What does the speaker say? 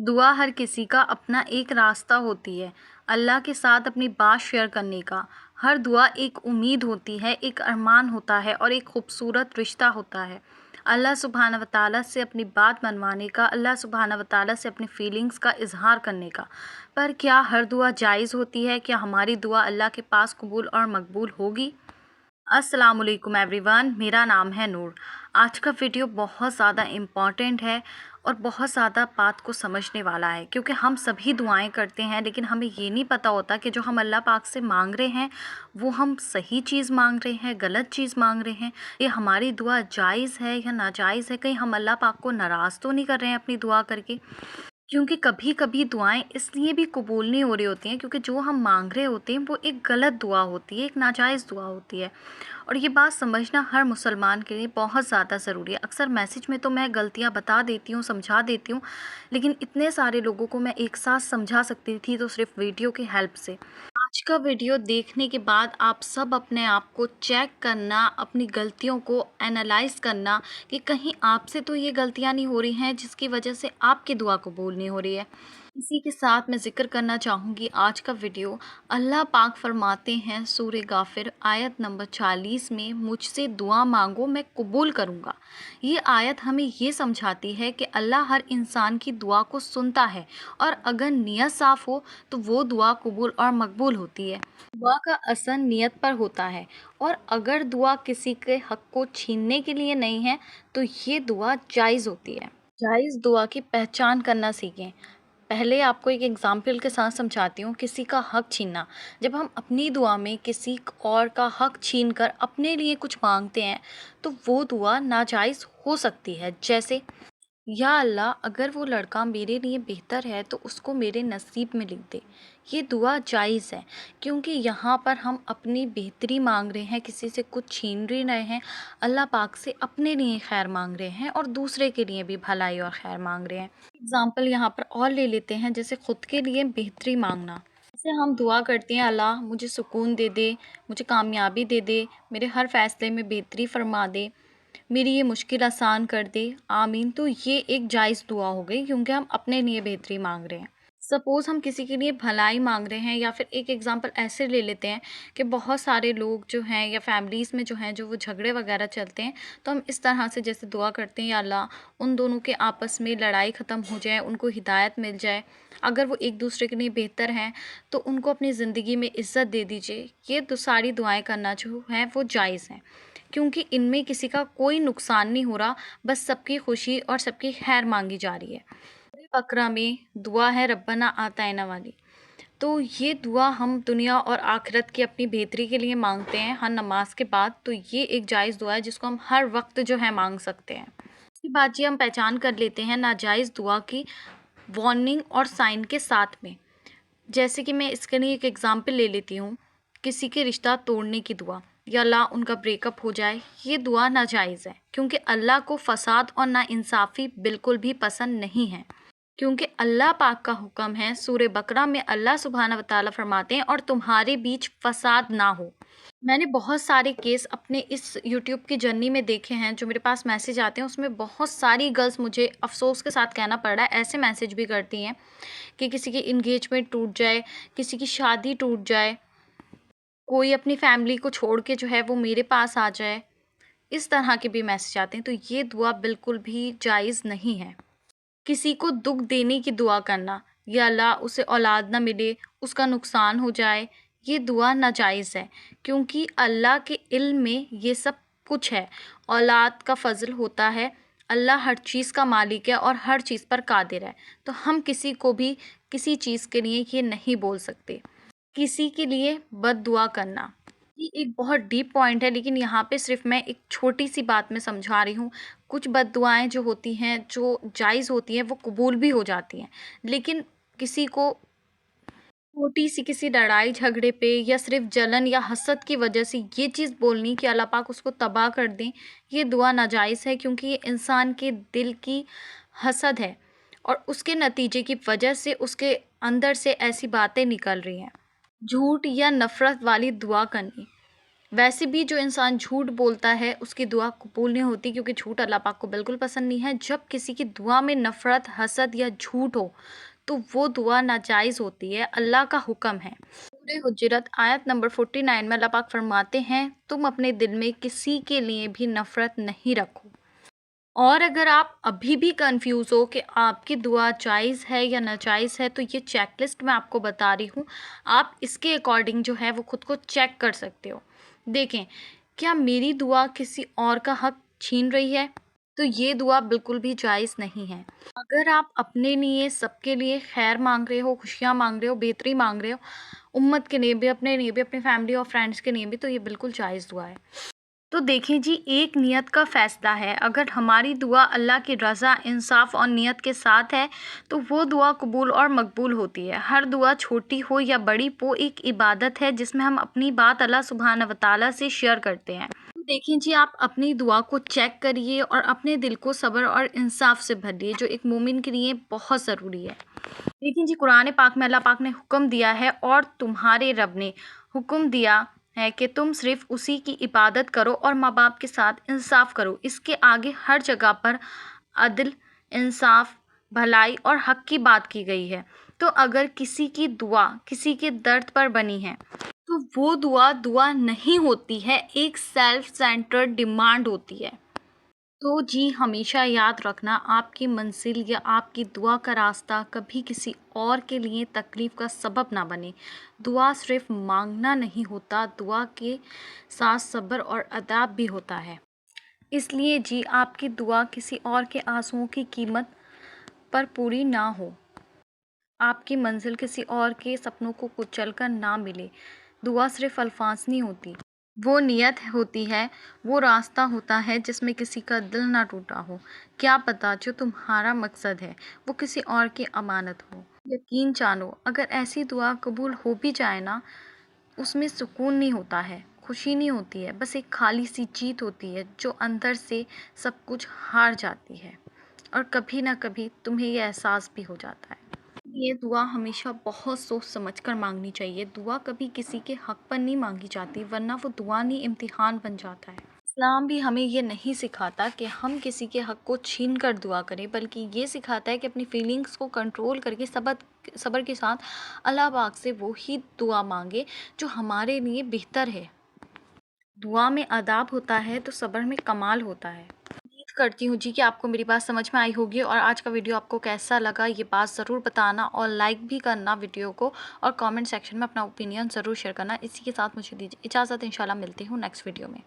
दुआ हर किसी का अपना एक रास्ता होती है, अल्लाह के साथ अपनी बात शेयर करने का। हर दुआ एक उम्मीद होती है, एक अरमान होता है और एक खूबसूरत रिश्ता होता है। अल्लाह सुब्हाना व तआला से अपनी बात मनवाने का, अल्लाह सुब्हाना व तआला से अपनी फीलिंग्स का इज़हार करने का। पर क्या हर दुआ जायज़ होती है? क्या हमारी दुआ अल्लाह के पास कबूल और मकबूल होगी? अस्सलामुअलैकुम एवरीवन, मेरा नाम है नूर। आज का वीडियो बहुत ज़्यादा इम्पॉर्टेंट है और बहुत ज़्यादा बात को समझने वाला है, क्योंकि हम सभी दुआएं करते हैं लेकिन हमें ये नहीं पता होता कि जो हम अल्लाह पाक से मांग रहे हैं वो हम सही चीज़ मांग रहे हैं, गलत चीज़ मांग रहे हैं। ये हमारी दुआ जायज़ है या नाजायज़ है? कहीं हम अल्लाह पाक को नाराज़ तो नहीं कर रहे हैं अपनी दुआ करके? क्योंकि कभी कभी दुआएं इसलिए भी कबूल नहीं हो रही होती हैं क्योंकि जो हम मांग रहे होते हैं वो एक गलत दुआ होती है, एक नाजायज़ दुआ होती है। और ये बात समझना हर मुसलमान के लिए बहुत ज़्यादा ज़रूरी है। अक्सर मैसेज में तो मैं गलतियाँ बता देती हूँ, समझा देती हूँ, लेकिन इतने सारे लोगों को मैं एक साथ समझा सकती थी तो सिर्फ वीडियो की हेल्प से। आज का वीडियो देखने के बाद आप सब अपने आप को चेक करना, अपनी गलतियों को एनालाइज करना कि कहीं आपसे तो ये गलतियां नहीं हो रही हैं जिसकी वजह से आपकी दुआ कबूल नहीं हो रही है। इसी के साथ मैं ज़िक्र करना चाहूँगी आज का वीडियो। अल्लाह पाक फरमाते हैं सूरह गाफिर आयत नंबर 40 में, मुझसे दुआ मांगो मैं कबूल करूँगा। ये आयत हमें ये समझाती है कि अल्लाह हर इंसान की दुआ को सुनता है और अगर नीयत साफ़ हो तो वो दुआ कबूल और मकबूल होती है। दुआ का असर नीयत पर होता है और अगर दुआ किसी के हक़ को छीनने के लिए नहीं है तो ये दुआ जायज़ होती है। जायज़ दुआ की पहचान करना सीखें। पहले आपको एक एग्जाम्पल के साथ समझाती हूँ। किसी का हक़ छीनना, जब हम अपनी दुआ में किसी और का हक़ छीन कर अपने लिए कुछ मांगते हैं तो वो दुआ नाजायज़ हो सकती है। जैसे, या अल्लाह अगर वो लड़का मेरे लिए बेहतर है तो उसको मेरे नसीब में लिख दे। ये दुआ जायज़ है क्योंकि यहाँ पर हम अपनी बेहतरी मांग रहे हैं, किसी से कुछ छीन नहीं रहे हैं। अल्लाह पाक से अपने लिए खैर मांग रहे हैं और दूसरे के लिए भी भलाई और खैर मांग रहे हैं। एग्ज़ाम्पल यहाँ पर और ले लेते हैं, जैसे ख़ुद के लिए बेहतरी मांगना। जैसे हम दुआ करते हैं, अल्लाह मुझे सुकून दे दे, मुझे कामयाबी दे दे, मेरे हर फ़ैसले में बेहतरी फरमा दे, मेरी ये मुश्किल आसान कर दे, आमीन। तो ये एक जायज़ दुआ हो गई क्योंकि हम अपने लिए बेहतरी मांग रहे हैं। सपोज़ हम किसी के लिए भलाई मांग रहे हैं, या फिर एक एग्ज़ाम्पल ऐसे ले लेते हैं कि बहुत सारे लोग जो हैं या फैमिलीज़ में जो हैं जो वो झगड़े वगैरह चलते हैं, तो हम इस तरह से जैसे दुआ करते हैं, या अल्लाह उन दोनों के आपस में लड़ाई ख़त्म हो जाए, उनको हिदायत मिल जाए। अगर वो एक दूसरे के लिए बेहतर हैं तो उनको अपनी ज़िंदगी में इज़्ज़त दे दीजिए। ये तो सारी दुआएं करना जो है वो जायज़ हैं क्योंकि इनमें किसी का कोई नुकसान नहीं हो रहा, बस सबकी खुशी और सबकी खैर मांगी जा रही है। सूरह बकरा में दुआ है रब्बना आतैना वाली, तो ये दुआ हम दुनिया और आखिरत की अपनी बेहतरी के लिए मांगते हैं हर नमाज के बाद। तो ये एक जायज़ दुआ है जिसको हम हर वक्त जो है मांग सकते हैं। इसके बाद ये हम पहचान कर लेते हैं नाजायज़ दुआ की वार्निंग और साइन के साथ में। जैसे कि मैं इसके लिए एक एग्ज़ाम्पल ले लेती हूँ, किसी के रिश्ता तोड़ने की दुआ, या अल्लाह उनका ब्रेकअप हो जाए, ये दुआ नाजायज़ है क्योंकि अल्लाह को फ़साद और नाइंसाफ़ी बिल्कुल भी पसंद नहीं है। क्योंकि अल्लाह पाक का हुक्म है, सूरह बकरा में अल्लाह सुब्हाना व तआला फरमाते हैं और तुम्हारे बीच फ़साद ना हो। मैंने बहुत सारे केस अपने इस यूट्यूब की जर्नी में देखे हैं, जो मेरे पास मैसेज आते हैं उसमें बहुत सारी गर्ल्स, मुझे अफ़सोस के साथ कहना पड़ रहा है, ऐसे मैसेज भी करती हैं कि किसी की इंगेजमेंट टूट जाए, किसी की शादी टूट जाए, कोई अपनी फैमिली को छोड़ के जो है वो मेरे पास आ जाए, इस तरह के भी मैसेज आते हैं। तो ये दुआ बिल्कुल भी जायज़ नहीं है। किसी को दुख देने की दुआ करना, या अल्लाह उसे औलाद ना मिले, उसका नुकसान हो जाए, ये दुआ नाजायज़ है क्योंकि अल्लाह के इल्म में ये सब कुछ है। औलाद का फ़ज़ल होता है, अल्लाह हर चीज़ का मालिक है और हर चीज़ पर कादिर है। तो हम किसी को भी किसी चीज़ के लिए ये नहीं बोल सकते। किसी के लिए बद दुआ करना, ये एक बहुत डीप पॉइंट है, लेकिन यहाँ पे सिर्फ मैं एक छोटी सी बात में समझा रही हूँ। कुछ बद दुआएँ जो होती हैं, जो जायज़ होती हैं, वो कबूल भी हो जाती हैं, लेकिन किसी को छोटी सी किसी लड़ाई झगड़े पे या सिर्फ जलन या हसद की वजह से ये चीज़ बोलनी कि अल्लाह पाक उसको तबाह कर दें, ये दुआ नाजायज़ है क्योंकि ये इंसान के दिल की हसद है और उसके नतीजे की वजह से उसके अंदर से ऐसी बातें निकल रही हैं। झूठ या नफ़रत वाली दुआ करनी, ویسے بھی جو انسان جھوٹ بولتا ہے اس کی دعا قبول نہیں ہوتی، کیونکہ جھوٹ اللہ پاک کو بالکل پسند نہیں ہے۔ جب کسی کی دعا میں نفرت، حسد یا جھوٹ ہو تو وہ دعا ناجائز ہوتی ہے، اللہ کا حکم ہے۔ سورہ حجرات آیت نمبر 49 میں اللہ پاک فرماتے ہیں، تم اپنے دل میں کسی کے لیے بھی نفرت نہیں رکھو۔ اور اگر آپ ابھی بھی کنفیوز ہو کہ آپ کی دعا جائز ہے یا ناجائز ہے، تو یہ چیک لسٹ میں آپ کو بتا رہی ہوں، آپ اس کے اکارڈنگ جو ہے وہ خود کو چیک کر سکتے ہو۔ دیکھیں، کیا میری دعا کسی اور کا حق چھین رہی ہے؟ تو یہ دعا بالکل بھی جائز نہیں ہے۔ اگر آپ اپنے لیے، سب کے لیے خیر مانگ رہے ہو، خوشیاں مانگ رہے ہو، بہتری مانگ رہے ہو، امت کے لیے بھی، اپنے لیے بھی، اپنی فیملی اور فرینڈس کے لیے بھی، تو یہ بالکل جائز دعا ہے۔ تو دیکھیں جی، ایک نیت کا فیصلہ ہے۔ اگر ہماری دعا اللہ کی رضا، انصاف اور نیت کے ساتھ ہے تو وہ دعا قبول اور مقبول ہوتی ہے۔ ہر دعا چھوٹی ہو یا بڑی، وہ ایک عبادت ہے جس میں ہم اپنی بات اللہ سبحانہ وتعالیٰ سے شیئر کرتے ہیں۔ دیکھیں جی، آپ اپنی دعا کو چیک کریے اور اپنے دل کو صبر اور انصاف سے بھریے، جو ایک مومن کے لیے بہت ضروری ہے۔ دیکھیں جی، قرآن پاک میں اللہ پاک نے حکم دیا ہے، اور تمہارے رب نے حکم دیا ہے کہ تم صرف اسی کی عبادت کرو اور ماں باپ کے ساتھ انصاف کرو۔ اس کے آگے ہر جگہ پر عدل، انصاف، بھلائی اور حق کی بات کی گئی ہے۔ تو اگر کسی کی دعا کسی کے درد پر بنی ہے تو وہ دعا نہیں ہوتی ہے، ایک سیلف سینٹرڈ ڈیمانڈ ہوتی ہے۔ تو جی، ہمیشہ یاد رکھنا، آپ کی منزل یا آپ کی دعا کا راستہ کبھی کسی اور کے لیے تکلیف کا سبب نہ بنے۔ دعا صرف مانگنا نہیں ہوتا، دعا کے ساتھ صبر اور ادب بھی ہوتا ہے۔ اس لیے جی، آپ کی دعا کسی اور کے آنسوؤں کی قیمت پر پوری نہ ہو، آپ کی منزل کسی اور کے سپنوں کو کچل کر نہ ملے۔ دعا صرف الفاظ نہیں ہوتی، وہ نیت ہوتی ہے، وہ راستہ ہوتا ہے جس میں کسی کا دل نہ ٹوٹا ہو۔ کیا پتہ جو تمہارا مقصد ہے وہ کسی اور کی امانت ہو۔ یقین جانو، اگر ایسی دعا قبول ہو بھی جائے نا، اس میں سکون نہیں ہوتا ہے، خوشی نہیں ہوتی ہے، بس ایک خالی سی جیت ہوتی ہے جو اندر سے سب کچھ ہار جاتی ہے، اور کبھی نہ کبھی تمہیں یہ احساس بھی ہو جاتا ہے۔ یہ دعا ہمیشہ بہت سوچ سمجھ کر مانگنی چاہیے۔ دعا کبھی کسی کے حق پر نہیں مانگی جاتی، ورنہ وہ دعا نہیں، امتحان بن جاتا ہے۔ اسلام بھی ہمیں یہ نہیں سکھاتا کہ ہم کسی کے حق کو چھین کر دعا کریں، بلکہ یہ سکھاتا ہے کہ اپنی فیلنگز کو کنٹرول کر کے صبر کے ساتھ اللہ پاک سے وہی دعا مانگے جو ہمارے لیے بہتر ہے۔ دعا میں آداب ہوتا ہے تو صبر میں کمال ہوتا ہے۔ امید کرتی ہوں جی کہ آپ کو میری بات سمجھ میں آئی ہوگی، اور آج کا ویڈیو آپ کو کیسا لگا یہ بات ضرور بتانا، اور لائک بھی کرنا ویڈیو کو، اور کامنٹ سیکشن میں اپنا اوپینین ضرور شیئر کرنا۔ اسی کے ساتھ مجھے دیجیے اجازت، انشاءاللہ ملتی ہوں نیکسٹ ویڈیو میں۔